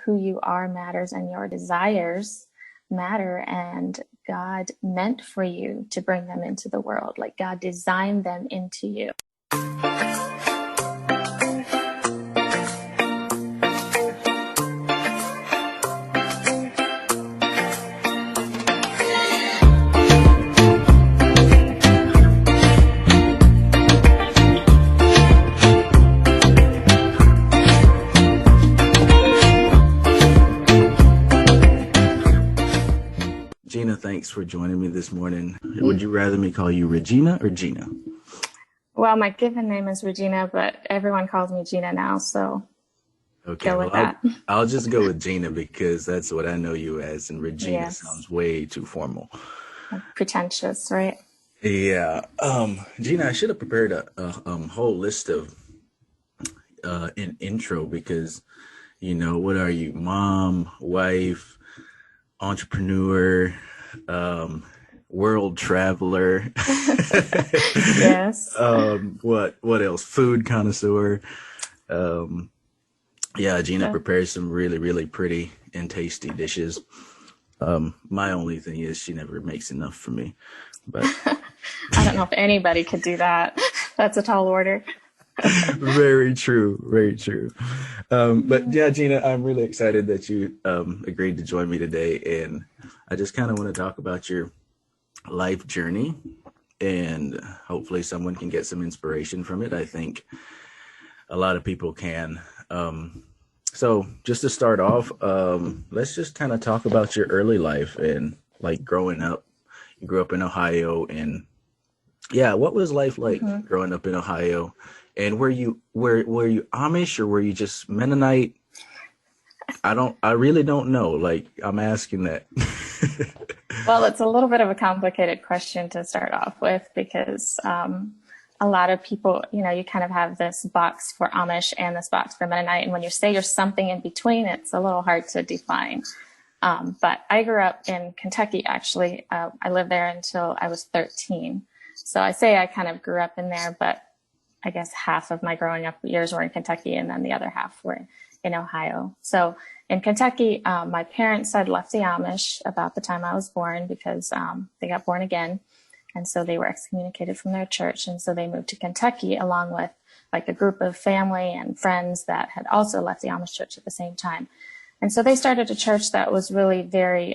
who you are matters and your desires matter, and God meant for you to bring them into the world. Like God designed them into you. Gina, thanks for joining me this morning. Would you rather me call you Regina or Gina? Well, my given name is Regina, but everyone calls me Gina now, so Okay, go with that. I'll just go with Gina because that's what I know you as, and Regina sounds way too formal. Pretentious, right? Yeah. Gina, I should have prepared a whole list of an intro because, what are you? Mom, wife, entrepreneur, world traveler. Yes. What else? Food connoisseur. Gina prepares some really, really pretty and tasty dishes. My only thing is she never makes enough for me. But I don't know if anybody could do that. That's a tall order. Very true. Very true. But yeah, Gina, I'm really excited that you agreed to join me today. And I just kind of want to talk about your life journey, and hopefully someone can get some inspiration from it. I think a lot of people can. So just to start off, let's just kind of talk about your early life and like growing up. You grew up in Ohio, and what was life like growing up in Ohio? And were you Amish, or were you just Mennonite? I really don't know. Like, I'm asking that. Well, it's a little bit of a complicated question to start off with because a lot of people, you kind of have this box for Amish and this box for Mennonite. And when you say you're something in between, it's a little hard to define. But I grew up in Kentucky, actually. I lived there until I was 13. So I say I kind of grew up in there, but I guess half of my growing up years were in Kentucky, and then the other half were in Ohio. So in Kentucky, my parents had left the Amish about the time I was born because they got born again. And so they were excommunicated from their church. And so they moved to Kentucky along with like a group of family and friends that had also left the Amish church at the same time. And so they started a church that was really very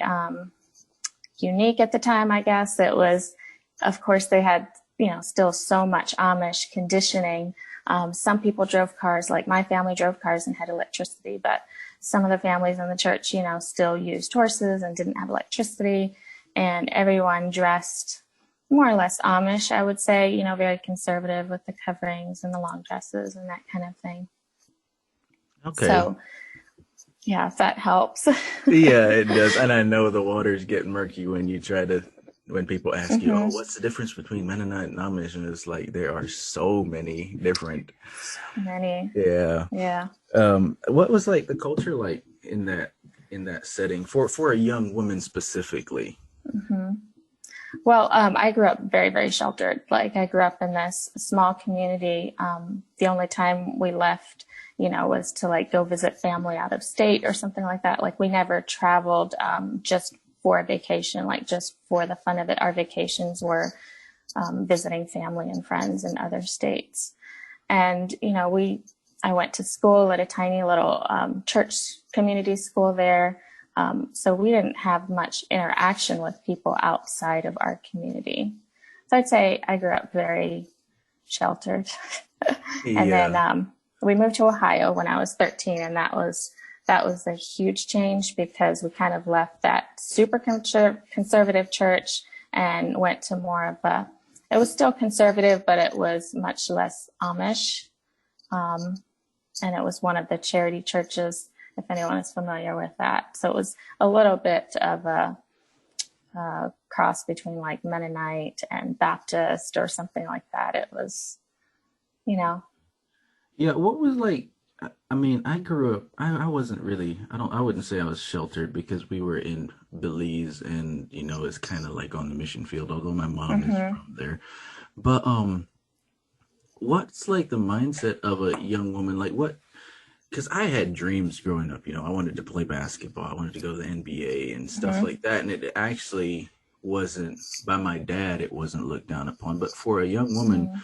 unique at the time, I guess. It was, of course, they had still so much Amish conditioning. Some people drove cars, like my family drove cars and had electricity, but some of the families in the church, still used horses and didn't have electricity. And everyone dressed more or less Amish, I would say, very conservative with the coverings and the long dresses and that kind of thing. Okay. So, yeah, if that helps. Yeah, it does. And I know the waters get murky when people ask you, what's the difference between Mennonite and Amish? And it's like, there are so many different. So many. Yeah. Yeah. What was like the culture like in that setting for a young woman specifically? Mm-hmm. Well, I grew up very, very sheltered. Like I grew up in this small community. The only time we left, was to like go visit family out of state or something like that. Like we never traveled, just for a vacation, like just for the fun of it. Our vacations were visiting family and friends in other states. And, I went to school at a tiny little church community school there. So we didn't have much interaction with people outside of our community. So I'd say I grew up very sheltered. And then we moved to Ohio when I was 13, and that was a huge change because we kind of left that super conservative church and went to more of it was still conservative, but it was much less Amish. And it was one of the charity churches, if anyone is familiar with that. So it was a little bit of a cross between like Mennonite and Baptist or something like that. It was, Yeah, what was like, I mean, I grew up, I wasn't really, I wouldn't say I was sheltered because we were in Belize and, it's kind of like on the mission field, although my mom is from there. But what's like the mindset of a young woman? Like because I had dreams growing up. I wanted to play basketball. I wanted to go to the NBA and stuff Hmm. like that. And it actually wasn't by my dad. It wasn't looked down upon. But for a young woman Mm.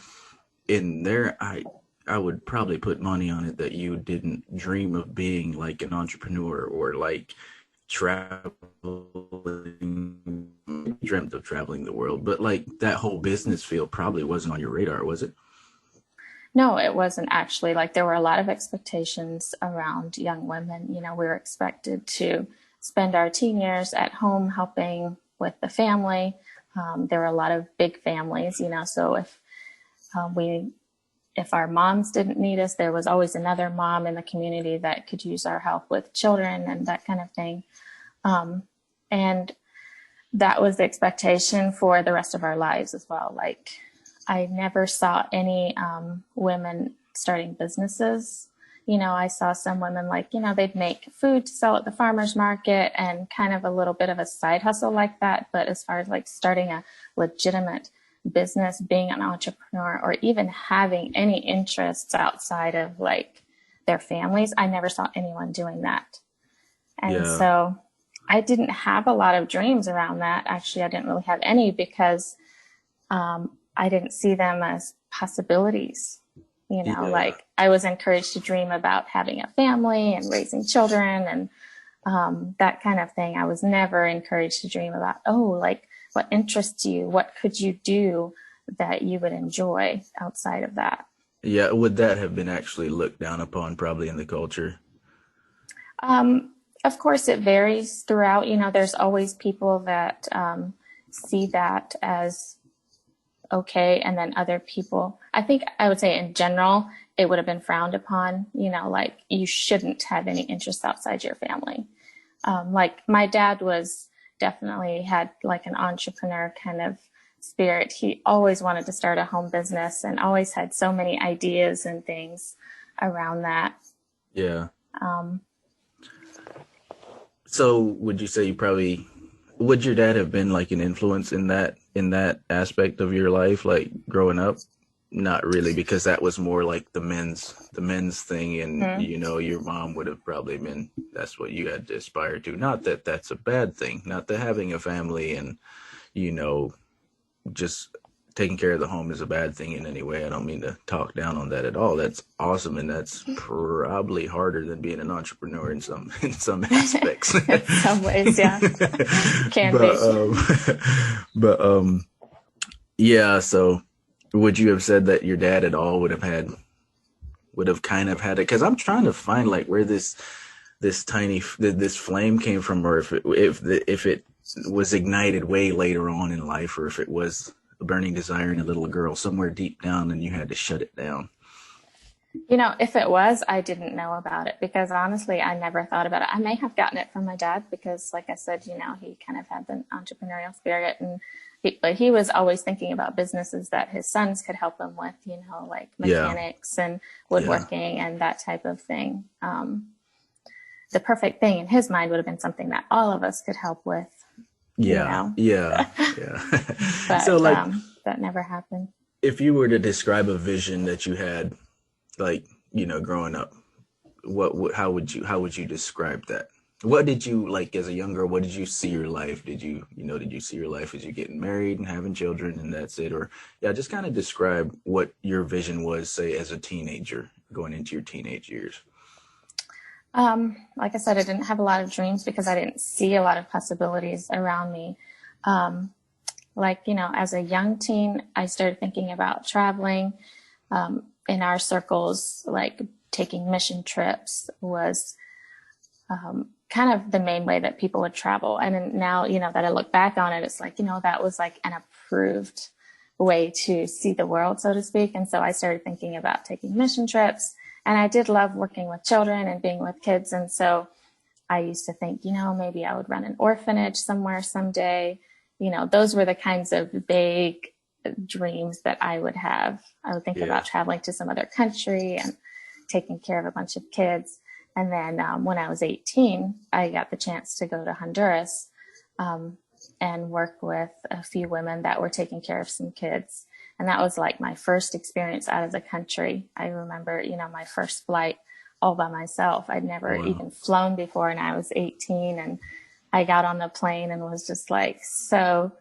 in there, I would probably put money on it that you didn't dream of being like an entrepreneur or like traveling. Dreamt of traveling the world, but like that whole business field probably wasn't on your radar, was it? No, it wasn't actually. Like there were a lot of expectations around young women. We were expected to spend our teen years at home helping with the family. There were a lot of big families, so we if our moms didn't need us, there was always another mom in the community that could use our help with children and that kind of thing. And that was the expectation for the rest of our lives as well. Like I never saw any women starting businesses. I saw some women like, they'd make food to sell at the farmer's market and kind of a little bit of a side hustle like that. But as far as like starting a legitimate business, being an entrepreneur, or even having any interests outside of like their families, I never saw anyone doing that. And Yeah, so I didn't have a lot of dreams around that. Actually, I didn't really have any because I didn't see them as possibilities. yeah, Like I was encouraged to dream about having a family and raising children and that kind of thing. I was never encouraged to dream about, like what interests you? What could you do that you would enjoy outside of that? yeah. Would that have been actually looked down upon probably in the culture? Um, of course, it varies throughout. There's always people that see that as okay, and then other people, I think I would say in general, it would have been frowned upon. Like you shouldn't have any interests outside your family. Like my dad was definitely had like an entrepreneur kind of spirit. He always wanted to start a home business and always had so many ideas and things around that. Yeah. Um, So would you say you probably would your dad have been like an influence in that aspect of your life, like growing up? Not really, because that was more like the men's thing, and hmm. your mom would have probably been that's what you had to aspire to. Not that that's a bad thing, not that having a family and you know just taking care of the home is a bad thing in any way. I don't mean to talk down on that at all. That's awesome, and that's probably harder than being an entrepreneur in some in some aspects. In some ways, yeah, can but be. but yeah. So, would you have said that your dad at all would have kind of had it? Because I'm trying to find like where this flame came from, or if it was ignited way later on in life, or if it was a burning desire in a little girl somewhere deep down, and you had to shut it down. If it was, I didn't know about it because honestly, I never thought about it. I may have gotten it from my dad because, like I said, he kind of had the entrepreneurial spirit, and but he was always thinking about businesses that his sons could help him with, like Yeah, mechanics and yeah, woodworking and that type of thing. The perfect thing in his mind would have been something that all of us could help with, you yeah, know, yeah, yeah. So, but like, that never happened. if you were to describe a vision that you had, like, growing up, how would you describe that? What did you like as a young girl? What did you see your life? Did you see your life as you getting married and having children and that's it? Or yeah, just kind of describe what your vision was, say, as a teenager going into your teenage years. Like I said, I didn't have a lot of dreams because I didn't see a lot of possibilities around me. Um, as a young teen, I started thinking about traveling. In our circles, like taking mission trips was kind of the main way that people would travel. And then now, that I look back on it, it's like, that was like an approved way to see the world, so to speak. And so I started thinking about taking mission trips. And I did love working with children and being with kids. And so I used to think, maybe I would run an orphanage somewhere someday. Those were the kinds of vague dreams that I would have. I would think Yeah, about traveling to some other country and taking care of a bunch of kids. And then when I was 18, I got the chance to go to Honduras um, and work with a few women that were taking care of some kids. And that was like my first experience out of the country. I remember, my first flight all by myself. I'd never Wow. even flown before, and I was 18, and I got on the plane and was just like so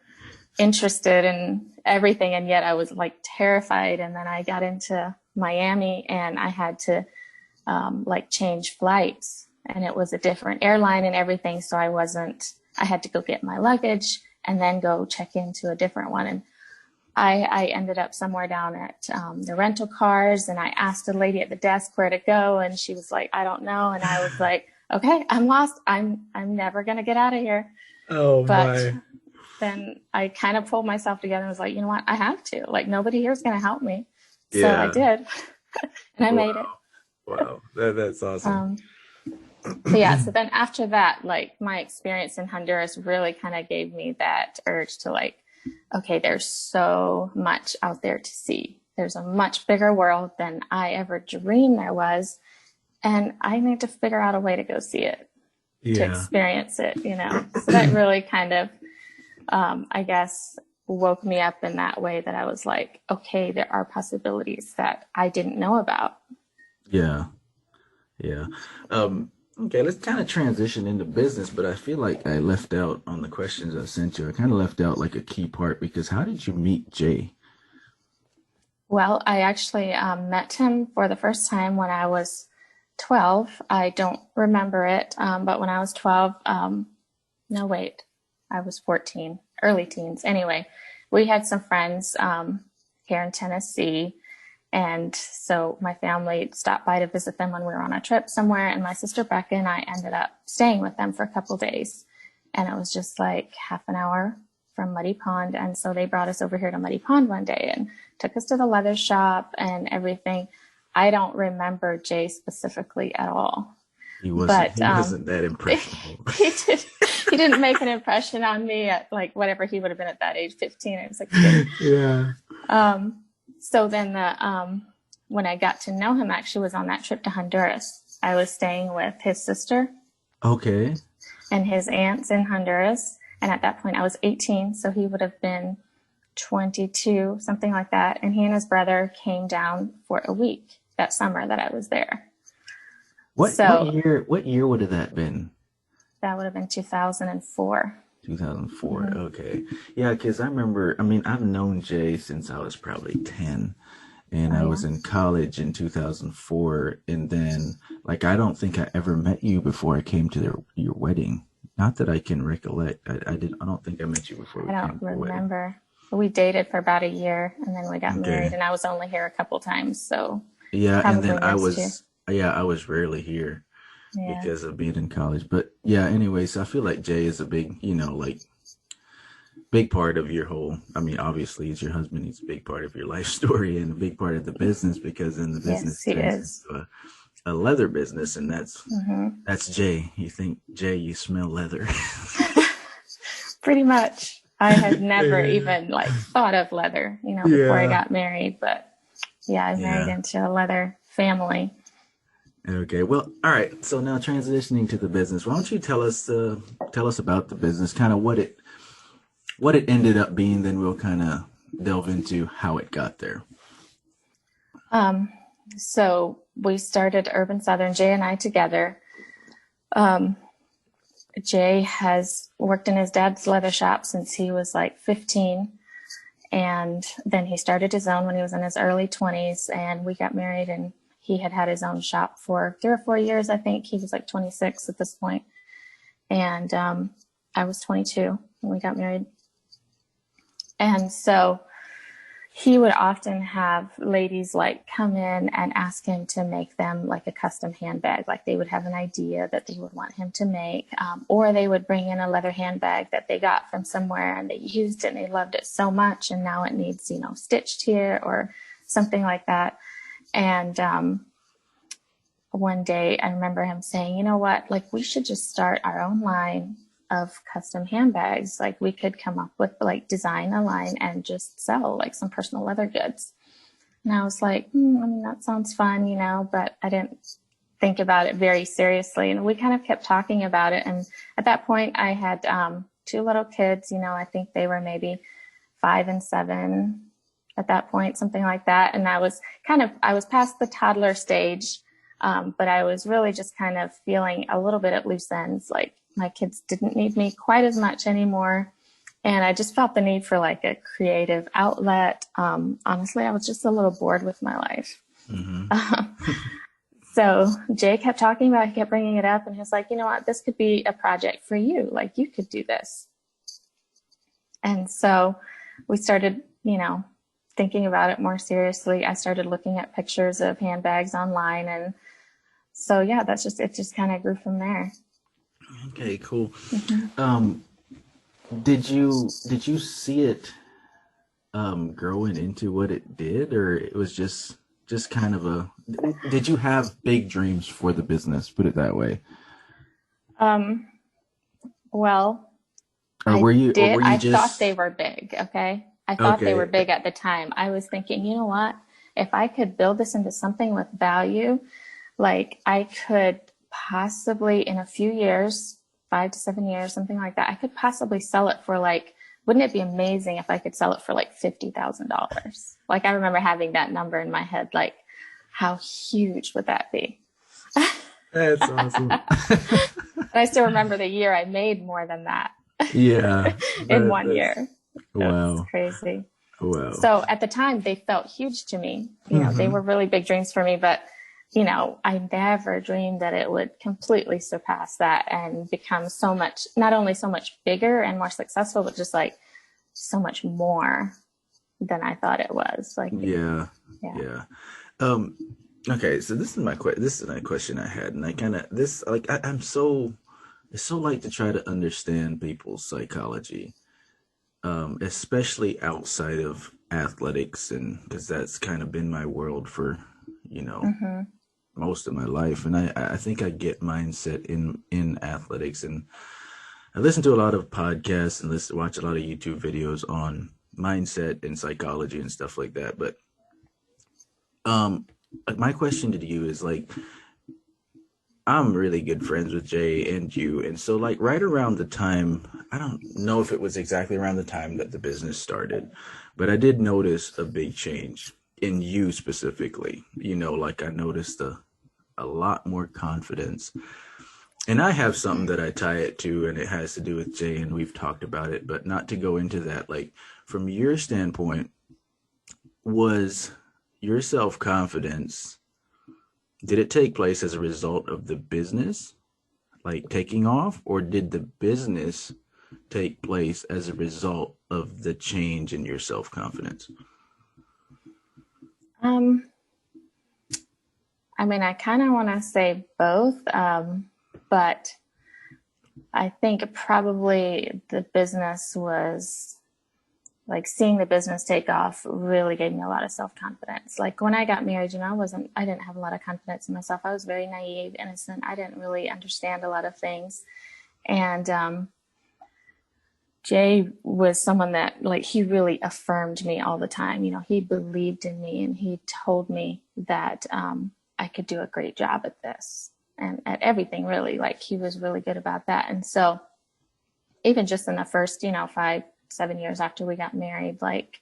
interested in everything, and yet I was like terrified. And then I got into Miami, and I had to like change flights, and it was a different airline and everything. So I had to go get my luggage and then go check into a different one. And I ended up somewhere down at the rental cars, and I asked a lady at the desk where to go, and she was like, I don't know. And I was like, okay, I'm lost. I'm never going to get out of here. Oh But my. then I kind of pulled myself together and was like, you know what? I have to. Like, nobody here is going to help me. So I Yeah. did, and I made it. Wow. Wow. That's awesome. Um, so yeah, so then after that, like my experience in Honduras really kind of gave me that urge to like, okay, there's so much out there to see. There's a much bigger world than I ever dreamed there was. And I need to figure out a way to go see it, to Yeah. experience it, you know? So that really kind of, I guess, woke me up in that way, that I was like, okay, there are possibilities that I didn't know about. Yeah. Yeah. Okay, let's kind of transition into business, but I feel like I left out on the questions I sent you. I kind of left out like a key part, because how did you meet Jay? Well, I actually met him for the first time when I was 12. I don't remember it, but when I was 12, no, wait, I was 14, early teens. Anyway, we had some friends here in Tennessee. And so my family stopped by to visit them when we were on a trip somewhere. And my sister Becca and I ended up staying with them for a couple days. And it was just like half an hour from Muddy Pond. And so they brought us over here to Muddy Pond one day and took us to the leather shop and everything. I don't remember Jay specifically at all. He wasn't But he wasn't that impressionable. he did. He didn't make an impression on me at like whatever he would have been at that age, 15 or 16. Yeah. So then when I got to know him, actually was on that trip to Honduras. I was staying with his sister Okay. and his aunts in Honduras. And at that point I was 18. So he would have been 22, something like that. And he and his brother came down for a week that summer that I was there. What So what year would have that been? that would have been 2004. 2004. Mm-hmm. Okay. Yeah, because I remember, I mean, I've known Jay since I was probably 10, and Oh, I yeah. was in college in 2004. And then, like, I don't think I ever met you before I came to your wedding. Not that I can recollect. I don't think I met you before we I came don't to the wedding. remember. We dated for about a year and then we got Okay. married, and I was only here a couple times. So Yeah, and then probably missed you. I was rarely here Yeah. because of being in college. But yeah, anyways, I feel like Jay is a big, like big part of your whole, I mean, obviously he's your husband, he's a big part of your life story and a big part of the business, because then the Yes, business he turns is. into a leather business, and Hmm. that's Jay. You think, Jay, you smell leather. Pretty much. I had never Yeah. even like thought of leather, before I Yeah. got married. But yeah, I married Yeah. into a leather family. Okay. Well, all right. So now transitioning to the business, why don't you tell us about the business, kind of what it ended up being, then we'll kind of delve into how it got there. So we started Urban Southern, Jay and I together. Um, Jay has worked in his dad's leather shop since he was like 15. And then he started his own when he was in his early 20s, and we got married, and he had his own shop for 3 or 4 years. I think he was like 26 at this point. And I was 22 when we got married. And so he would often have ladies like come in and ask him to make them like a custom handbag. Like they would have an idea that they would want him to make, or they would bring in a leather handbag that they got from somewhere and they used it and they loved it so much, and now it needs, stitched here or something like that. And one day I remember him saying, you know what, like we should just start our own line of custom handbags. Like we could come up with like design a line and just sell like some personal leather goods. And I was like, I mean, that sounds fun, but I didn't think about it very seriously. And we kind of kept talking about it. And at that point I had 2 little kids, I think they were maybe 5 and 7 at that point, something like that. And I was past the toddler stage. But I was really just kind of feeling a little bit at loose ends, like my kids didn't need me quite as much anymore. And I just felt the need for like a creative outlet. Honestly, I was just a little bored with my life. So Jay kept talking about it, he kept bringing it up, and he was like, you know what, this could be a project for you. Like, you could do this. And so we started, thinking about it more seriously. I started looking at pictures of handbags online. And so, yeah, it just kind of grew from there. Okay, cool. Did you see it growing into what it did, or it was just kind of did you have big dreams for the business, put it that way? Well, or were you I just thought they were big. Okay. I thought they were big at the time. I was thinking, you know what, if I could build this into something with value, like I could possibly in a few years, 5 to 7 years, something like that, I could possibly sell it for like, wouldn't it be amazing if I could sell it for like $50,000? Like, I remember having that number in my head, like, how huge would that be? That's awesome. I still remember the year I made more than that. Yeah. In 1 year. Wow. That's crazy. Wow. So at the time they felt huge to me. They were really big dreams for me, but I never dreamed that it would completely surpass that and become so much, not only so much bigger and more successful, but just like so much more than I thought it was. Like, yeah. Okay, so this is my question I had, and I kind of I'm so like to try to understand people's psychology, especially outside of athletics, and because that's kind of been my world for most of my life, and I think I get mindset in athletics, and I listen to a lot of podcasts and watch a lot of YouTube videos on mindset and psychology and stuff like that, but my question to you is, like, I'm really good friends with Jay and you, and so like right around the time, I don't know if it was exactly around the time that the business started, but I did notice a big change in you specifically. Like I noticed a lot more confidence, and I have something that I tie it to, and it has to do with Jay, and we've talked about it, but not to go into that. Like, from your standpoint, was your self-confidence, did it take place as a result of the business, like taking off, or did the business take place as a result of the change in your self-confidence? I mean, I kind of want to say both, but I think probably the business was, like, seeing the business take off really gave me a lot of self-confidence. Like, when I got married, I didn't have a lot of confidence in myself. I was very naive, innocent. I didn't really understand a lot of things. And Jay was someone that, like, he really affirmed me all the time. He believed in me, and he told me that I could do a great job at this and at everything, really. Like, he was really good about that. And so even just in the first, 5-7 years after we got married, like,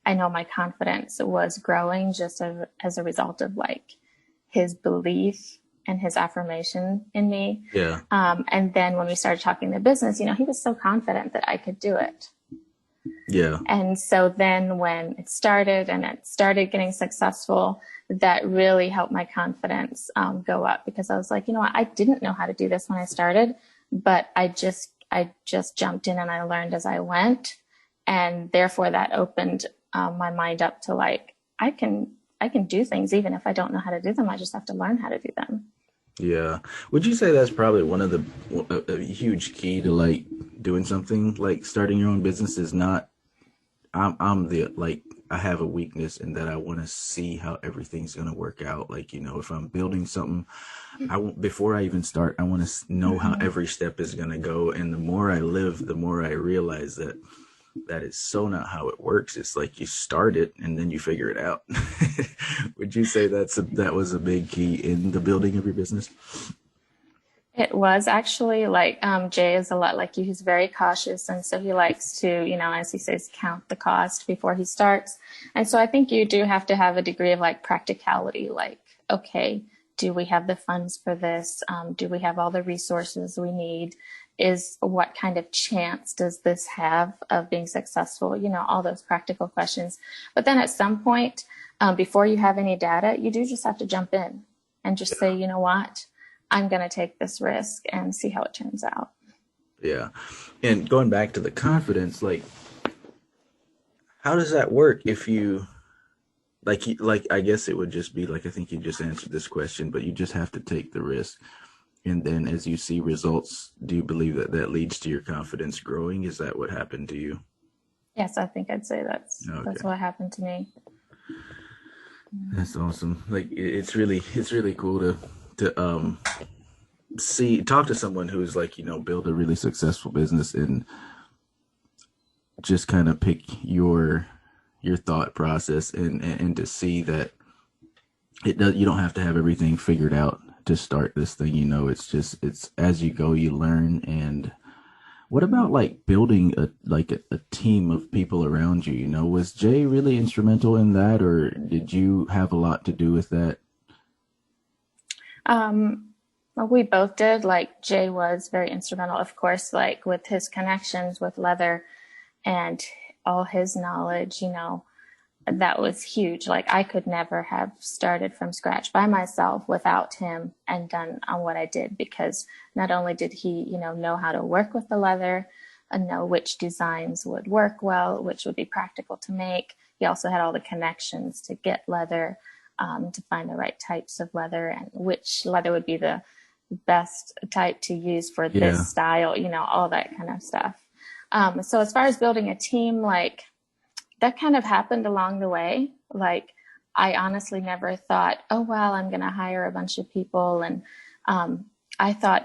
I know my confidence was growing just as a result of, like, his belief and his affirmation in me. Yeah. And then when we started talking the business, he was so confident that I could do it. Yeah. And so then when it started getting successful, that really helped my confidence go up, because I was like, I didn't know how to do this when I started, but I just jumped in and I learned as I went. And therefore that opened my mind up to, like, I can do things even if I don't know how to do them. I just have to learn how to do them. Yeah. Would you say that's probably one of a huge key to, like, doing something like starting your own business is not, I have a weakness in that I want to see how everything's going to work out. Like, if I'm building something, before I even start, I want to know how every step is going to go. And the more I live, the more I realize that is so not how it works. It's like you start it and then you figure it out. Would you say that was a big key in the building of your business? It was actually, like, Jay is a lot like you. He's very cautious. And so he likes to, as he says, count the cost before he starts. And so I think you do have to have a degree of, like, practicality. Like, okay, do we have the funds for this? Do we have all the resources we need? What kind of chance does this have of being successful? All those practical questions. But then at some point, before you have any data, you do just have to jump in and just say, you know what, I'm going to take this risk and see how it turns out. Yeah. And going back to the confidence, like, how does that work if you, like, I guess it would just be like, I think you just answered this question, but you just have to take the risk. And then as you see results, do you believe that that leads to your confidence growing? Is that what happened to you? Yes, I think I'd say that's what happened to me. That's awesome. Like, it's really cool to talk to someone who's like, build a really successful business and just kind of pick your thought process and to see that you don't have to have everything figured out to start this thing. It's as you go, you learn. And what about like building a team of people around you? Was Jay really instrumental in that, or did you have a lot to do with that? Well, we both did. Like, Jay was very instrumental, of course, like with his connections with leather and all his knowledge, that was huge. Like, I could never have started from scratch by myself without him and done on what I did, because not only did he, know how to work with the leather and know which designs would work well, which would be practical to make. He also had all the connections to get leather, to find the right types of leather and which leather would be the best type to use for this style, all that kind of stuff. So as far as building a team, like, that kind of happened along the way. Like, I honestly never thought, oh, well, I'm going to hire a bunch of people. And I thought,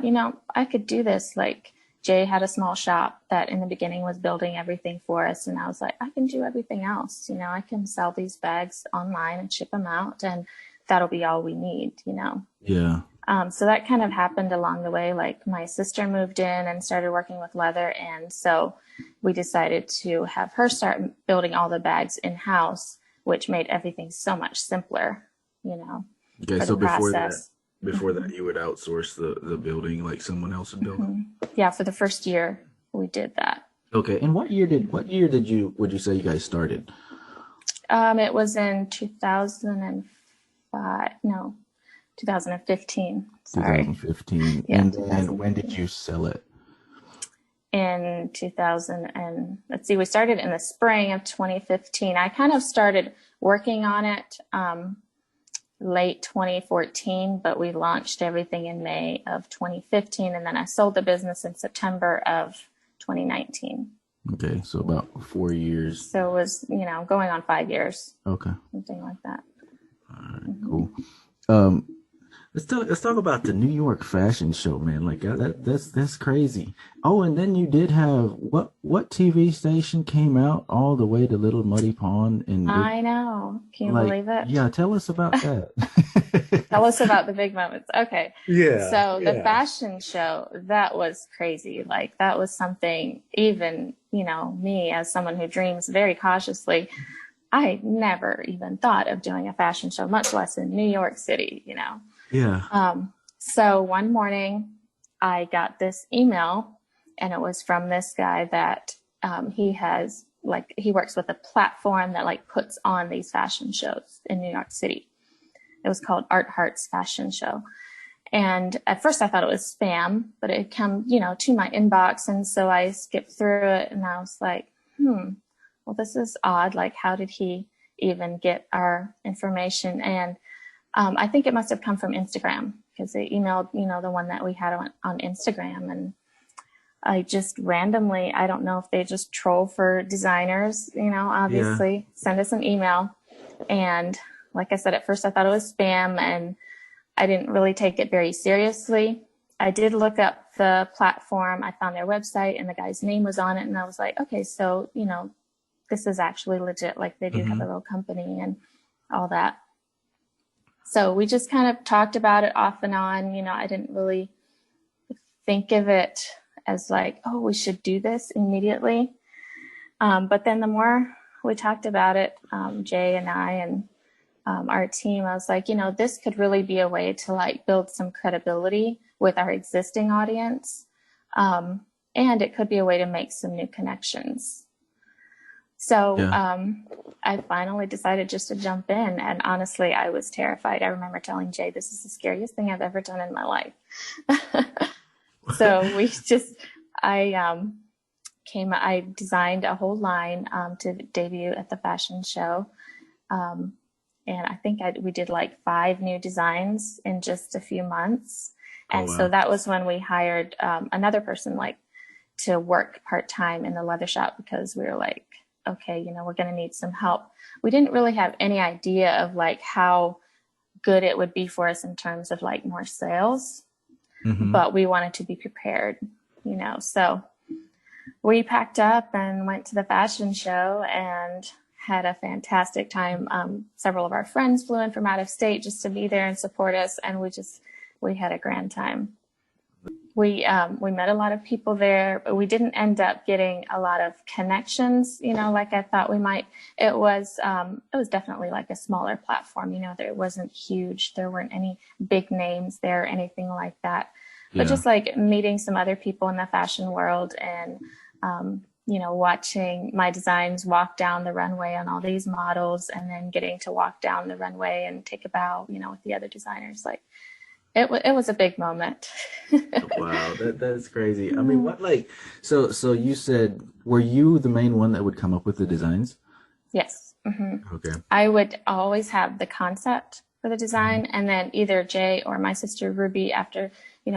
I could do this. Like, Jay had a small shop that in the beginning was building everything for us. And I was like, I can do everything else. I can sell these bags online and ship them out, and that'll be all we need, Yeah. So that kind of happened along the way. Like, my sister moved in and started working with leather. And so we decided to have her start building all the bags in-house, which made everything so much simpler, Okay, for so the process. before that, you would outsource the building, like someone else would build it? Yeah, for the first year we did that. Okay, and what year would you say you guys started? It was in 2015. Sorry. 2015. Yeah, and then when did you sell it? In 2000 and let's see, we started in the spring of 2015. I kind of started working on it late 2014, but we launched everything in May of 2015, and then I sold the business in September of 2019. Okay, so about 4 years. So it was, going on 5 years. Okay. Something like that. All right, cool. Let's talk about the New York Fashion Show, man. Like, that's crazy. Oh, and then you did have what TV station came out all the way to Little Muddy Pond? And I know. Can you believe it? Yeah, tell us about that. Tell us about the big moments. Okay. Yeah. So the fashion show, that was crazy. Like, that was something, even, me as someone who dreams very cautiously, I never even thought of doing a fashion show, much less in New York City, Yeah. So one morning I got this email, and it was from this guy that he works with a platform that like puts on these fashion shows in New York City. It was called Art Hearts Fashion Show. And at first I thought it was spam, but it come, to my inbox. And so I skipped through it, and I was like, well, this is odd. Like, how did he even get our information? And I think it must have come from Instagram, because they emailed, the one that we had on Instagram. And I just randomly, I don't know if they just troll for designers, obviously send us an email. And like I said, at first I thought it was spam, and I didn't really take it very seriously. I did look up the platform. I found their website, and the guy's name was on it. And I was like, okay, so, this is actually legit. Like, they do have a real company and all that. So we just kind of talked about it off and on. I didn't really think of it as like, oh, we should do this immediately. But then the more we talked about it, Jay and I, and our team, I was like, this could really be a way to like build some credibility with our existing audience. And it could be a way to make some new connections. So Yeah. I finally decided just to jump in. And honestly, I was terrified. I remember telling Jay, this is the scariest thing I've ever done in my life. So I designed a whole line to debut at the fashion show. And I think we did like 5 new designs in just a few months. And wow. so that was when we hired another person like to work part-time in the leather shop, because we were like, okay, we're going to need some help. We didn't really have any idea of like how good it would be for us in terms of like more sales, but we wanted to be prepared, so we packed up and went to the fashion show and had a fantastic time. Several of our friends flew in from out of state just to be there and support us. And we had a grand time. We met a lot of people there, but we didn't end up getting a lot of connections, like I thought we might. It was definitely like a smaller platform, there wasn't huge. There weren't any big names there or anything like that. But just like meeting some other people in the fashion world and, watching my designs walk down the runway on all these models, and then getting to walk down the runway and take a bow, with the other designers. Like it was a big moment. Wow, that's crazy. I mean, so you said, were you the main one that would come up with the designs? Yes. Mm-hmm. Okay. I would always have the concept for the design, and then either Jay or my sister Ruby, after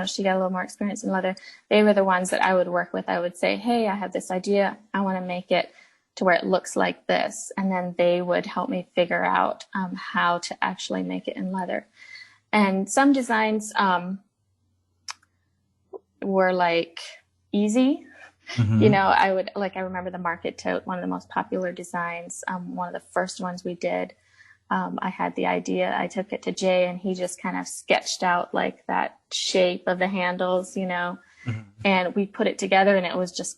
she got a little more experience in leather, they were the ones that I would work with. I would say, hey, I have this idea. I want to make it to where it looks like this. And then they would help me figure out how to actually make it in leather. And some designs were like easy. I remember the market tote, one of the most popular designs, one of the first ones we did. I had the idea, I took it to Jay, and he just kind of sketched out like that shape of the handles, and we put it together, and it was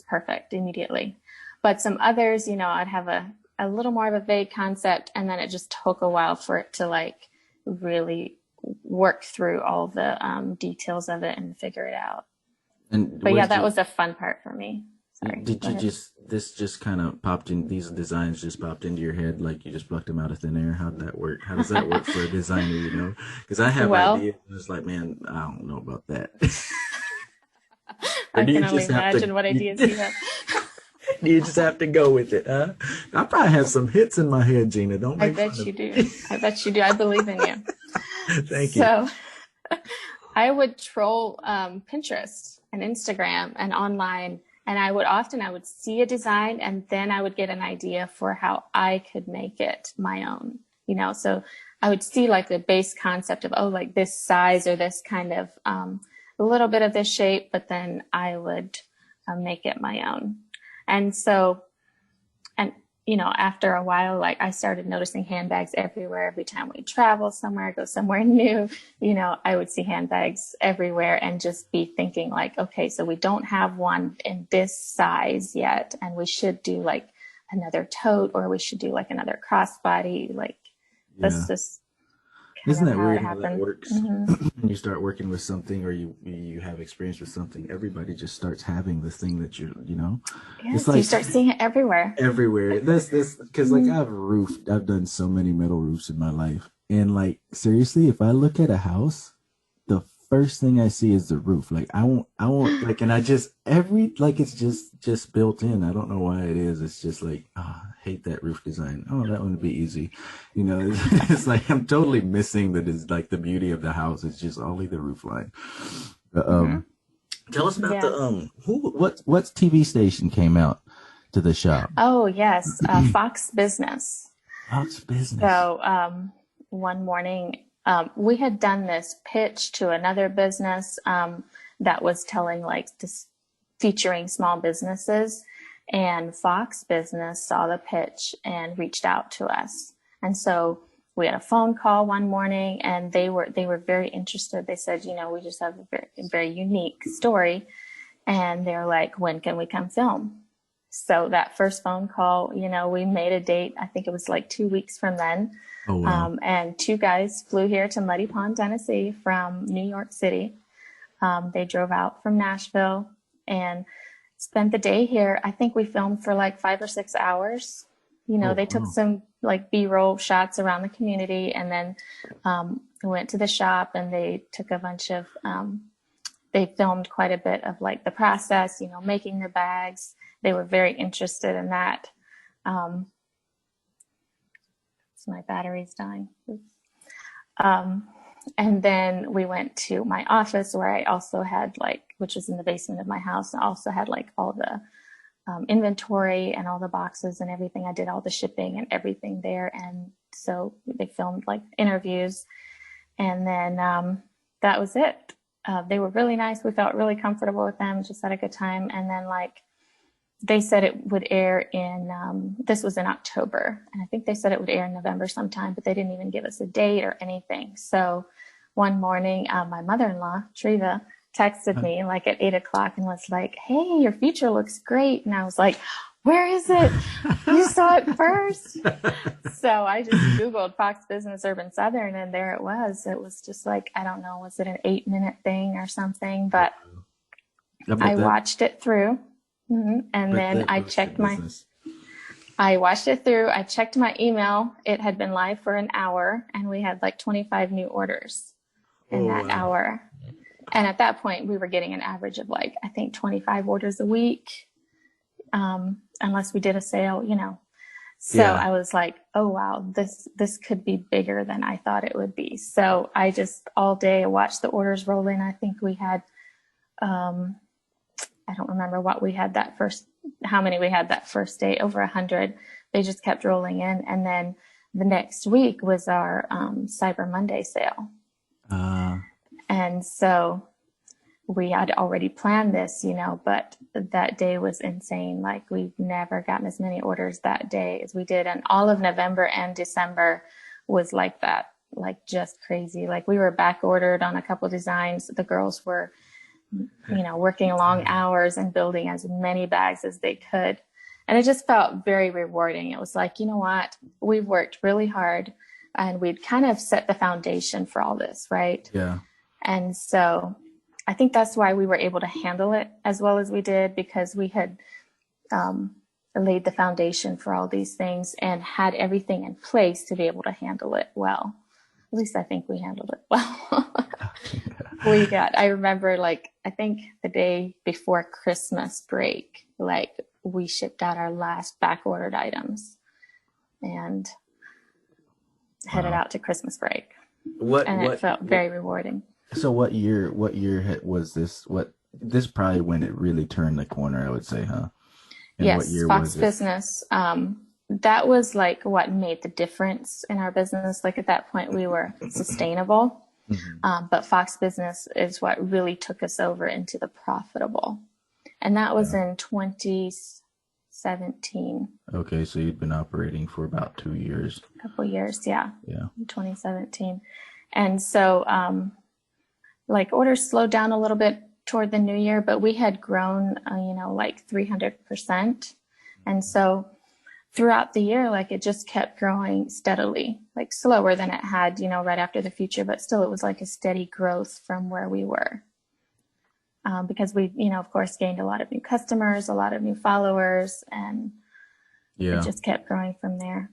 perfect immediately. But some others, I'd have a little more of a vague concept, and then it just took a while for it to like really work through all the details of it and figure it out. But yeah, that was a fun part for me. Sorry. Did you this just kind of popped in, these designs just popped into your head, like you just plucked them out of thin air? How'd that work? How does that work for a designer, Because I have ideas, and it's like, man, I don't know about that. I can only imagine what ideas you have. You just have to go with it, huh? I probably have some hits in my head, Gina. Don't make I bet you do. I bet you do. I believe in you. Thank you. So I would troll Pinterest and Instagram and online, and I would see a design, and then I would get an idea for how I could make it my own, So I would see like the base concept of, like this size or this kind of a little bit of this shape, but then I would make it my own. And so, after a while, like I started noticing handbags everywhere. Every time we travel somewhere, go somewhere new, I would see handbags everywhere and just be thinking like, okay, so we don't have one in this size yet, and we should do like another tote, or we should do like another crossbody. Like this is Isn't that weird how that works? Mm-hmm. When you start working with something, or you have experience with something, everybody just starts having the thing that Yes, it's like, you start seeing it everywhere. Everywhere. This because like I've done so many metal roofs in my life, and like seriously, if I look at a house, the first thing I see is the roof. Like I won't like, and I just it's just built in. I don't know why it is. It's just like, I hate that roof design. Oh, that one would be easy. It's like I'm totally missing the beauty of the house. It's just only the roof line. Tell us about what TV station came out to the shop? Oh yes, Fox Business. Fox Business. So one morning, we had done this pitch to another business that was telling featuring small businesses, and Fox Business saw the pitch and reached out to us. And so we had a phone call one morning, and they were very interested. They said, we just have a very, very unique story, and they're like, when can we come film? So that first phone call, we made a date. I think it was like 2 weeks from then. Oh, wow. And two guys flew here to Muddy Pond, Tennessee from New York City. They drove out from Nashville and spent the day here. I think we filmed for like 5 or 6 hours. You know, Oh, they took wow. some like B-roll shots around the community, and then went to the shop, and they took a bunch of, they filmed quite a bit of like the process, you know, making the bags. They were very interested in that. So my battery's dying. And then we went to my office where I also had like, which was in the basement of my house. I also had like all the inventory and all the boxes and everything. I did all the shipping and everything there. And so they filmed like interviews, and then that was it. They were really nice. We felt really comfortable with them, just had a good time. And then like they said it would air in, this was in October, and I think they said it would air in November sometime, but they didn't even give us a date or anything. So one morning, my mother-in-law, Treva, texted me like at 8 o'clock and was like, "Hey, your feature looks great." And I was like, "Where is it? You saw it first." So I just Googled Fox Business Urban Southern, and there it was. It was just like, I don't know, was it an 8-minute thing or something? But I watched it through. And then I checked I watched it through. I checked my email. It had been live for an hour, and we had like 25 new orders in that hour. And at that point, we were getting an average of like, I think 25 orders a week, unless we did a sale, you know. So I was like, oh, wow, this could be bigger than I thought it would be. So I just all day watched the orders roll in. I think we had, I don't remember what we had how many we had that first day, over 100. They just kept rolling in. And then the next week was our Cyber Monday sale. And so we had already planned this, you know, but that day was insane. Like we've never gotten as many orders that day as we did. And all of November and December was like that, like just crazy. Like we were back ordered on a couple designs. The girls were, you know, working long hours and building as many bags as they could. And it just felt very rewarding. It was like, you know what, we've worked really hard and we'd kind of set the foundation for all this, right? Yeah. And so I think that's why we were able to handle it as well as we did, because we had laid the foundation for all these things and had everything in place to be able to handle it well. At least I think we handled it well. I remember like, I think the day before Christmas break, like we shipped out our last back ordered items and headed out to Christmas break. It felt very rewarding. So what year was this? This probably when it really turned the corner, I would say, huh? And yes, what year Fox was it? Business. That was like what made the difference in our business. Like at that point we were sustainable. But Fox Business is what really took us over into the profitable. And that was in 2017. Okay, so you'd been operating for about 2 years. A couple years, yeah. Yeah. In 2017. And so like orders slowed down a little bit toward the new year, but we had grown, you know, like 300%. And so throughout the year, like it just kept growing steadily, like slower than it had, you know, right after the feature, but still it was like a steady growth from where we were. Because we, you know, of course, gained a lot of new customers, a lot of new followers, and it just kept growing from there.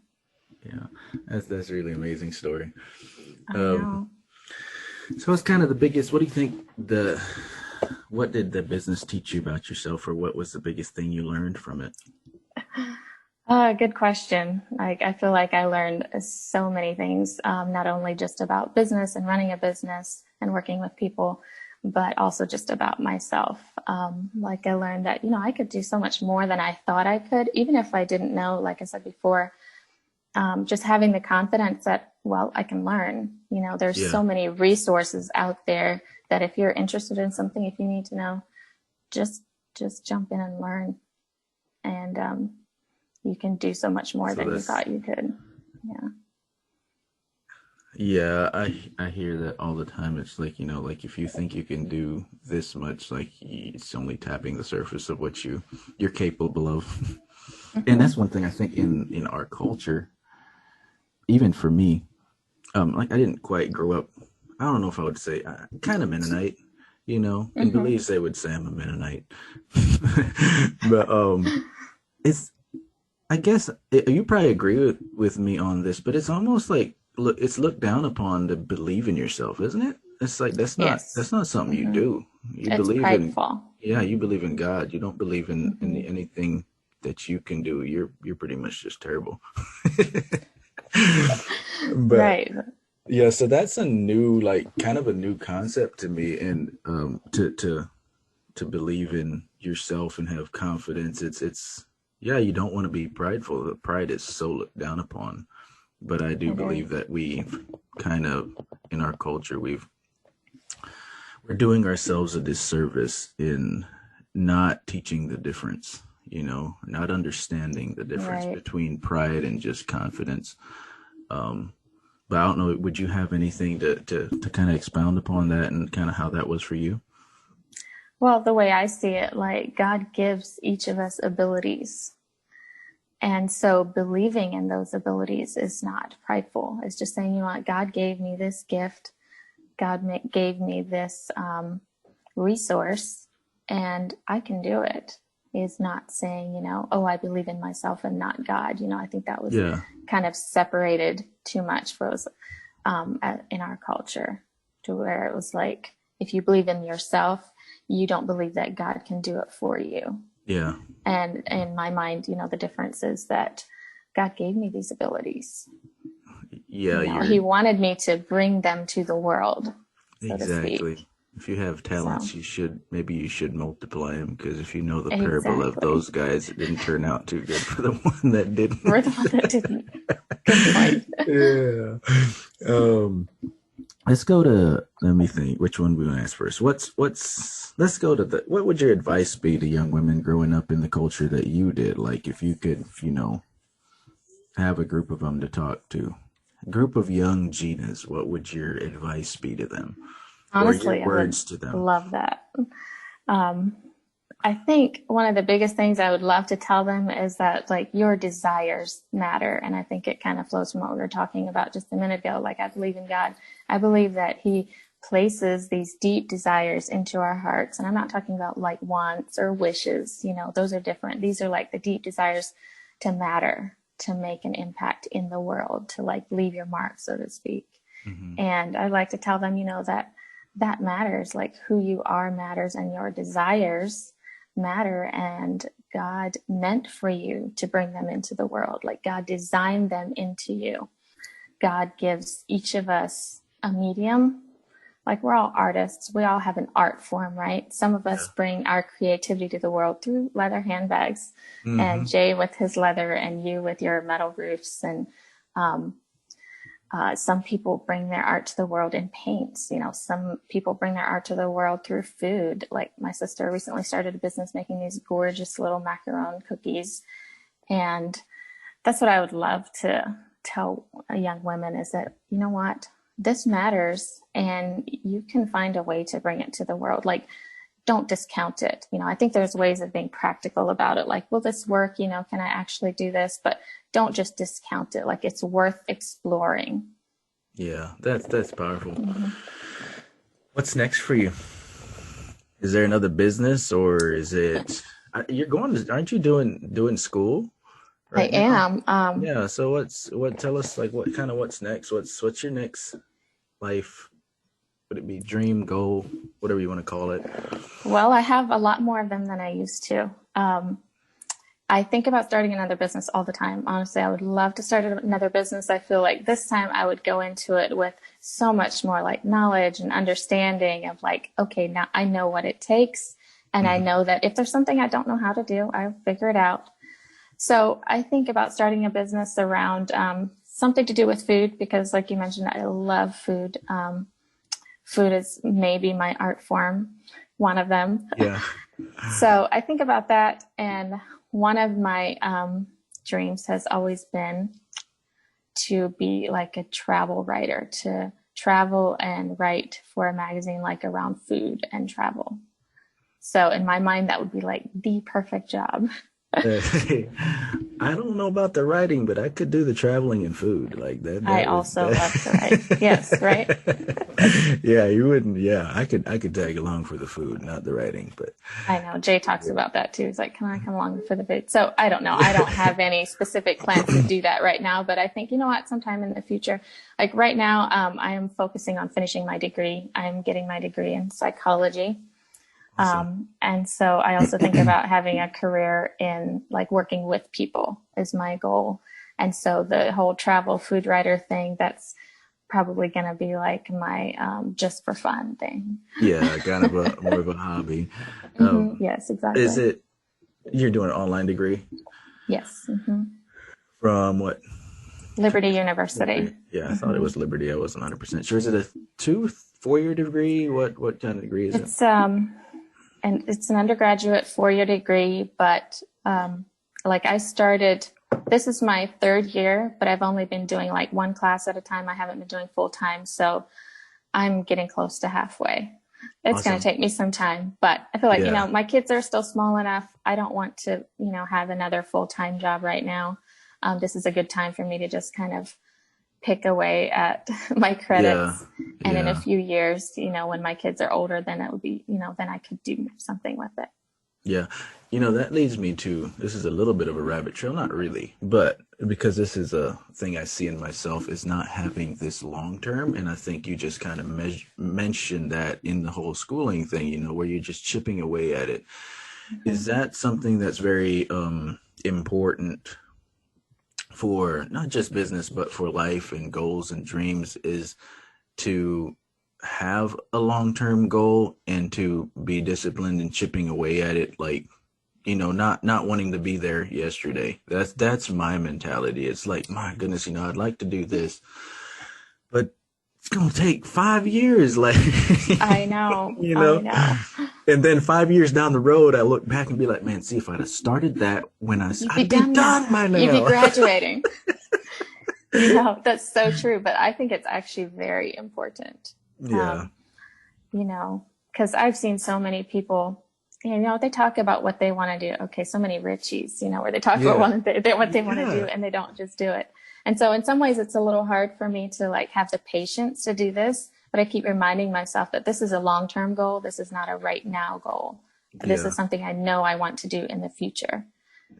Yeah, that's a really amazing story. I know. So it's kind of the biggest, what do you think what did the business teach you about yourself, or what was the biggest thing you learned from it? Good question. Like, I feel like I learned so many things, not only just about business and running a business and working with people, but also just about myself. Like I learned that, you know, I could do so much more than I thought I could, even if I didn't know, like I said before, just having the confidence that, well, I can learn, you know, there's so many resources out there that if you're interested in something, if you need to know, just jump in and learn. And, you can do so much more than you thought you could. Yeah. Yeah, I hear that all the time. It's like, you know, like if you think you can do this much, like it's only tapping the surface of what you're capable of. And that's one thing I think in our culture, even for me, like I didn't quite grow up. I don't know if I would say kind of Mennonite, you know. In Mm-hmm. Belize, they would say I'm a Mennonite, but it's. I guess you probably agree with me on this, but it's almost like look, it's looked down upon to believe in yourself, isn't it? It's like Yes. that's not something you Mm-hmm. do. You It's believe in, prideful. yeah, you believe in God. You don't believe in Mm-hmm. anything that you can do. You're pretty much just terrible. But Right. yeah, so that's a new, like, kind of a new concept to me, and to believe in yourself and have confidence. It's yeah, you don't want to be prideful. The pride is so looked down upon, but I do It believe is. that we kind of in our culture we're doing ourselves a disservice in not teaching the difference. You know, not understanding the difference Right. between pride and just confidence. But I don't know. Would you have anything to kind of expound upon that and kind of how that was for you? Well, the way I see it, like God gives each of us abilities. And so believing in those abilities is not prideful. It's just saying, you know what, God gave me this gift. Gave me this resource and I can do it. Is not saying, you know, oh, I believe in myself and not God. You know, I think that was Yeah, kind of separated too much for us in our culture to where it was like, if you believe in yourself, you don't believe that God can do it for you. yeah, And in my mind, you know, the difference is that God gave me these abilities. yeah. You know, You're He wanted me to bring them to the world, so to exactly. speak. If you have So, talents, you should multiply them, because if you know the parable of exactly. those guys, it didn't turn out too good for the one that We're didn't. the one that didn't. Good point. Yeah. Um, let's go to, let me think, which one we want to ask first. Let's go to the, what would your advice be to young women growing up in the culture that you did? Like if you could, you know, have a group of them to talk to, a group of young Ginas, what would your advice be to them or your Honestly, I would words to them? love that. Um, I think one of the biggest things I would love to tell them is that like your desires matter. And I think it kind of flows from what we were talking about just a minute ago. Like I believe in God. I believe that He places these deep desires into our hearts. And I'm not talking about like wants or wishes, you know, those are different. These are like the deep desires to matter, to make an impact in the world, to like leave your mark, so to speak. Hmm. And I like to tell them, you know, that that matters, like who you are matters and your desires matter. And God meant for you to bring them into the world. Like God designed them into you. God gives each of us a medium. Like we're all artists. We all have an art form, right? Some of Yeah. us bring our creativity to the world through leather handbags, and Hmm. Jay with his leather and you with your metal roofs. And um, some people bring their art to the world in paints. You know, some people bring their art to the world through food. Like my sister recently started a business making these gorgeous little macaron cookies. And that's what I would love to tell young women is that, you know what, this matters and you can find a way to bring it to the world. Like, don't discount it. You know, I think there's ways of being practical about it. Like, will this work? You know, can I actually do this? But don't just discount it. Like, it's worth exploring. Yeah, that's powerful. Mm-hmm. What's next for you? Is there another business, or is it you're going to, aren't you doing school I right now? am. Yeah, so what tell us, like, what kind of what's next? What's your next life? Would it be dream, goal, whatever you want to call it? Well, I have a lot more of them than I used to. I think about starting another business all the time. Honestly, I would love to start another business. I feel like this time I would go into it with so much more like knowledge and understanding of like, okay, now I know what it takes. And I Hmm. know that if there's something I don't know how to do, I'll figure it out. So I think about starting a business around something to do with food because, like you mentioned, I love food. Food is maybe my art form, one of them. Yeah. So I think about that. And one of my dreams has always been to be like a travel writer, to travel and write for a magazine like around food and travel. So in my mind, that would be like the perfect job. I I don't know about the writing, but I could do the traveling and food like that. I That was also love to write. Yes, right? that. Yeah, you wouldn't. Yeah, I could tag along for the food, not the writing. But I know. Jay talks about that too. He's like, can I come along for the food? So I don't know. I don't have any specific plans to do that right now, but I think, you know what, sometime in the future, like right now, I am focusing on finishing my degree. I'm getting my degree in psychology. awesome. And so I also think about having a career in like working with people is my goal. And so the whole travel food writer thing, that's probably going to be like my just for fun thing. Yeah, kind of a more of a hobby. Yes, Is exactly. it you're doing an online degree Yes. from what? Liberty University. Liberty. Yeah, I thought it was Liberty. I wasn't 100% sure. Is it a 4 year degree? What kind of degree is it? And it's an undergraduate 4-year degree, but like I started, this is my 3rd year, but I've only been doing like one class at a time. I haven't been doing full time, so I'm getting close to halfway. It's going to Awesome. take me some time, but I feel like, Yeah. my kids are still small enough. I don't want to, have another full-time job right now. This is a good time for me to just kind of pick away at my Yeah. credits. And in a Yeah. few years, when my kids are older, then it would be, then I could do something with it. Yeah. That leads me to this is a little bit of a rabbit trail, not really, but because this is a thing I see in myself is not having this long term. And I think you just kind of mentioned that in the whole schooling thing, where you're just chipping away at it. Is that something that's very important for not just business, but for life and goals and dreams is to have a long-term goal and to be disciplined and chipping away at it like not wanting to be there yesterday. That's my mentality. It's like, my goodness, I'd like to do this, but it's gonna take 5 years, like I know. you I know know. and then 5 years down the road I look back and be like, man, see, if I'd have started that when You'd be I'd be done now. done by You'd be now. graduating. That's so true. But I think it's actually very important. Yeah. Because I've seen so many people, they talk about what they want to do. Okay, so many Richies, where they talk about Yeah. what they want to do Yeah. and they don't just do it. And so in some ways it's a little hard for me to like have the patience to do this, but I keep reminding myself that this is a long-term goal. This is not a right now goal. This Yeah. is something I know I want to do in the future.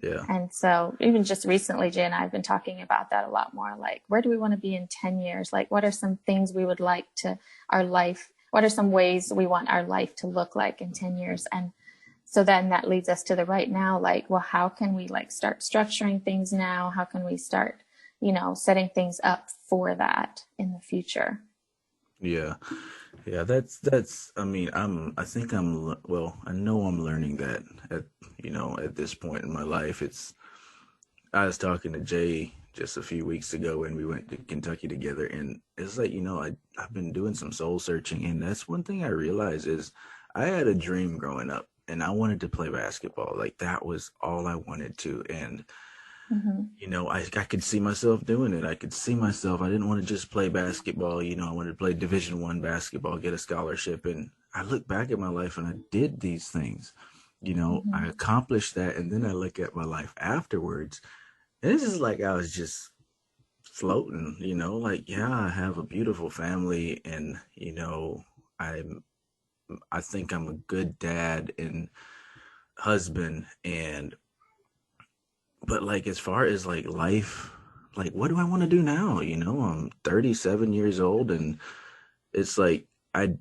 Yeah. And so even just recently, Jay and I have been talking about that a lot more. Like, where do we want to be in 10 years? Like, what are some things we would like to our life? What are some ways we want our life to look like in 10 years? And so then that leads us to the right now. Like, well, how can we like start structuring things now? How can we start, setting things up for that in the future? Yeah. Yeah, that's I mean, I think well, I know I'm learning that at this point in my life. I was talking to Jay just a few weeks ago and we went to Kentucky together, and it's like, I've been doing some soul searching, and that's one thing I realized is I had a dream growing up and I wanted to play basketball. Like that was all I wanted to. And I could see myself doing it. I could see myself. I didn't want to just play basketball. I wanted to play Division I basketball, get a scholarship. And I look back at my life and I did these things. I accomplished that. And then I look at my life afterwards. And it's just like I was just floating, like, yeah, I have a beautiful family. And, I think I'm a good dad and husband, but like as far as like life, like what do I want to do now? I'm 37 years old, and it's like I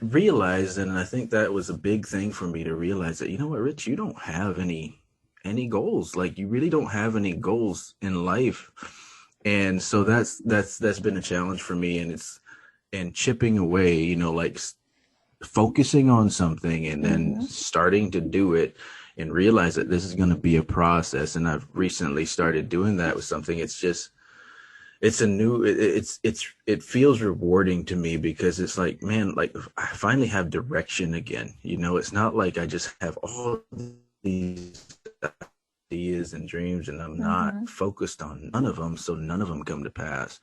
realized, and I think that was a big thing for me to realize that, what, Rich, you don't have any goals. Like you really don't have any goals in life. And so that's been a challenge for me, and chipping away, like focusing on something and then starting to do it and realize that this is going to be a process. And I've recently started doing that with something. It feels rewarding to me because it's like, man, like I finally have direction again. It's not like I just have all these ideas and dreams and I'm not focused on none of them. So none of them come to pass.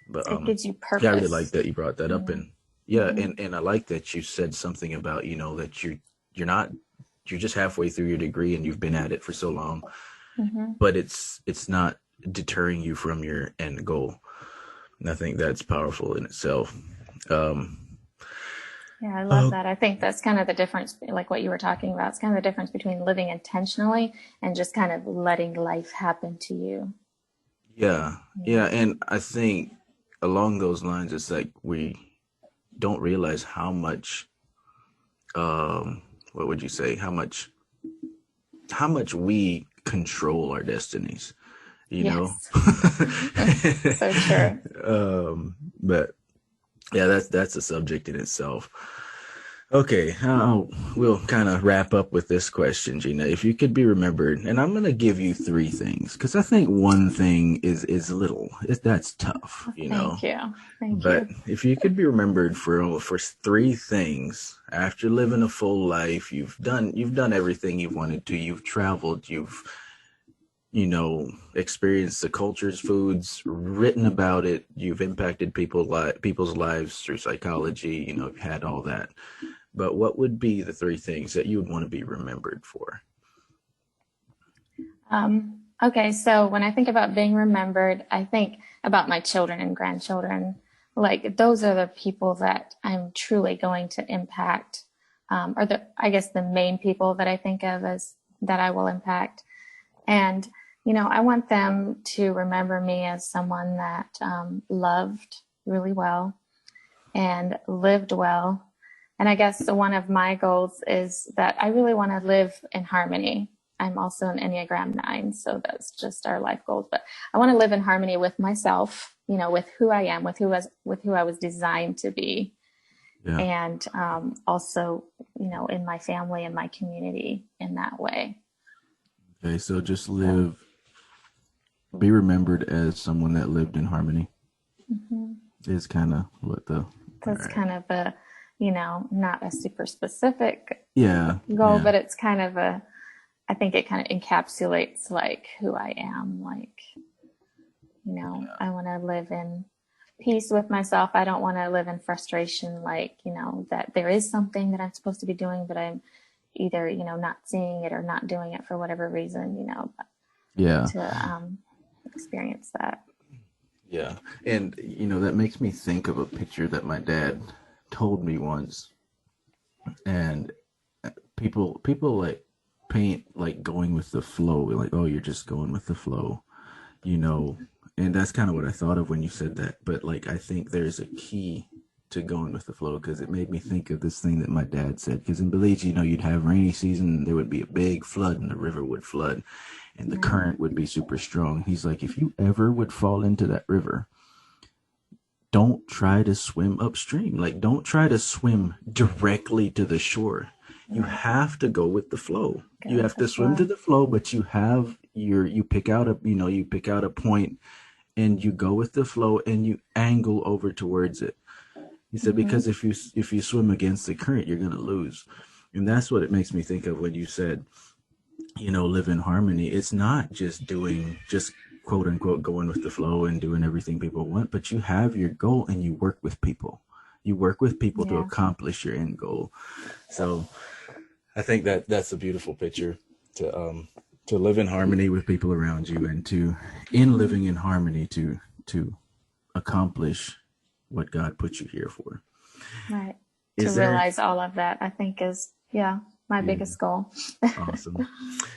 But It gives you yeah, I really like purpose. that you brought that up. And yeah, and I like that you said something about, that you're just halfway through your degree and you've been at it for so long. Hmm. but it's not deterring you from your end goal. And I think that's powerful in itself. Um, Yeah, I love oh that. I think that's kind of the difference, like what you were talking about. It's kind of the difference between living intentionally and just kind of letting life happen to you. yeah, yeah, and I think along those lines, it's like we don't realize how much, what would you say, how much we control our destinies, you know? Yes, so true. But yeah, that's a subject in itself. Okay, we'll kind of wrap up with this question, Gina. If you could be remembered, and I'm gonna give you three things because I think one thing is little. That's tough, you know. Thank you. Thank But you. if you could be remembered for three things after living a full life, you've done everything you've wanted to. You've traveled. You've experienced the cultures, foods, written about it. You've impacted people's lives through psychology. You've had all that. But what would be the three things that you would want to be remembered for? Okay, so when I think about being remembered, I think about my children and grandchildren. Like those are the people that I'm truly going to impact, or I guess the main people that I think of as that I will impact. And, I want them to remember me as someone that loved really well and lived well. And I guess one of my goals is that I really want to live in harmony. I'm also an Enneagram 9, so that's just our life goals. But I want to live in harmony with myself, with who I am, with who I was designed to be, Yeah. and also, in my family and my community in that way. Okay, so just So, be remembered as someone that lived in harmony mhm. is kind of what the, all That's right. kind of not a super specific Yeah, goal, yeah, but it's kind of I think it kind of encapsulates like who I am. Like, I want to live in peace with myself. I don't want to live in frustration, like, that there is something that I'm supposed to be doing, but I'm either, not seeing it or not doing it for whatever reason, yeah, to experience that. yeah. And that makes me think of a picture that my dad told me once. And people like paint like going with the flow, like, oh, you're just going with the flow, you know. And that's kind of what I thought of when you said that. But like, I think there's a key to going with the flow because it made me think of this thing that my dad said. Because in Belize, you'd have rainy season, and there would be a big flood, and the river would flood, and the Right. current would be super strong. He's like, if you ever would fall into that river, don't try to swim upstream. Like, don't try to swim directly to the shore. You Right. have to go with the flow. Go You with have the to swim to flow. the flow, but you pick out a point and you go with the flow and you angle over towards it. He said, Hmm. because if you swim against the current, you're gonna lose. And that's what it makes me think of when you said, live in harmony. It's not just quote unquote going with the flow and doing everything people want, but you have your goal and you work with people. You work with people to Yeah. accomplish your end goal. So I think that that's a beautiful picture to live in harmony with people around you and to in Hmm. living in harmony to accomplish what God put you here for. Right. To Is there realize all of that, I think is, yeah, my yeah, biggest goal. awesome.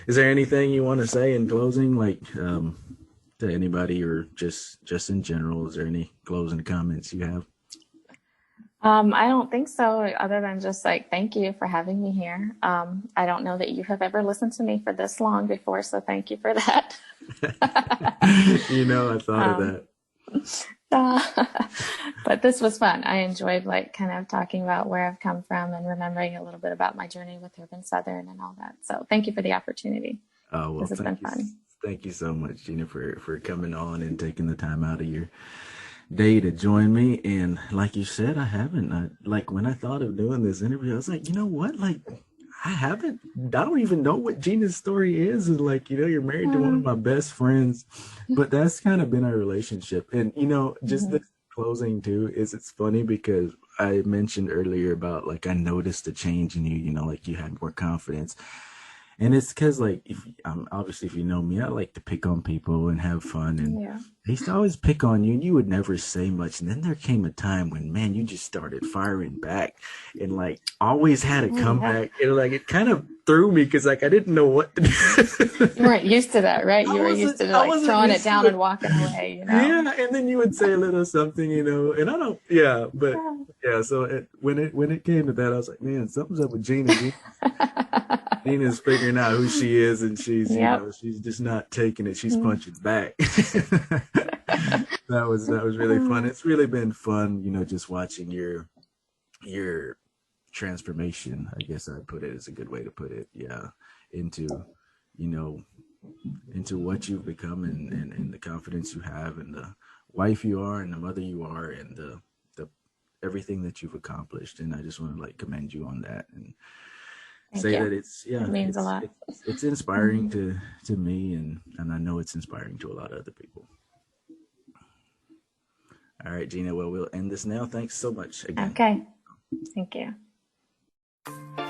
Is there anything you want to say in closing, like to anybody or just in general? Is there any closing comments you have? I don't think so, other than just like, thank you for having me here. I don't know that you have ever listened to me for this long before, so thank you for that. I thought of um, that. but this was fun. I enjoyed like kind of talking about where I've come from and remembering a little bit about my journey with Urban Southern and all that. So thank you for the opportunity. Oh well, This has been fun. thank you so much, Gina, for coming on and taking the time out of your day to join me. And like you said, I haven't. Like when I thought of doing this interview, I was like, you know what? Like I haven't. I don't even know what Gina's story is. And like, you're married to one of Um, my best friends, but that's kind of been our relationship. And just mhm. the closing too is it's funny because I mentioned earlier about like I noticed a change in you. Like you had more confidence. And it's because, like, if obviously, if you know me, I like to pick on people and have fun. And Yeah. I used to always pick on you, and you would never say much. And then there came a time when, man, you just started firing back, and like always had a Oh, yeah. comeback. And like it kind of threw me because like I didn't know what to You do. weren't used to that, right? You were used to I like wasn't throwing it used to down it. and walking away, you know? Yeah, and then you would say a little something, and I don't, yeah, but yeah. So when it came to that, I was like, man, something's up with Gina. Gina's figuring out who she is, and Yep. she's just not taking it. She's punching back. That was really fun. It's really been fun, just watching your transformation. I guess I'd put it as a good way to put it. Yeah, into you know into what you've become, and the confidence you have, and the wife you are, and the mother you are, and the everything that you've accomplished. And I just want to like commend you on that, and Thank say you. that It means a lot. it's inspiring to me, and I know it's inspiring to a lot of other people. All right, Gina. Well, we'll end this now. Thanks so much again. Okay. Thank you.